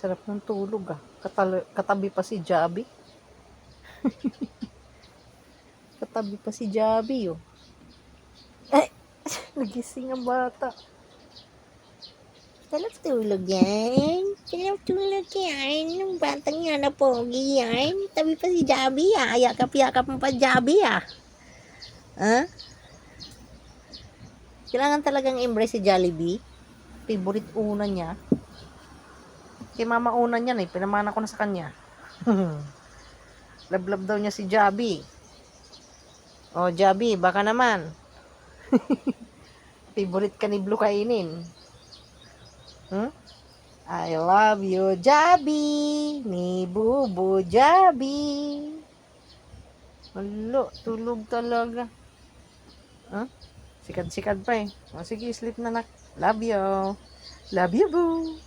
Sarap ng tulog ah. Katabi pa si Jabi. Katabi pa si Jabi oh. Ay, nagising ang bata. Sarap tulog yan. Sarap tulog yan. Ang batang nga na pogi yan. Tabi pa si Jabi ah. Yakap-yakap mo pa Jabi ah. Ha? Kailangan talagang embrace si Jollibee. Favorite una niya. Kay mama una niyan eh. Pinamana ko na sa kanya. Love daw niya si Jabi. Oh, Jabi, baka naman. Favorite ka ni Blue kainin. Hmm? I love you, Jabi. Ni Bubu Jabi. Walo, tulog talaga. Huh? Sikad-sikad pa eh. Oh, sige, sleep na nak. Love you. Love you, boo.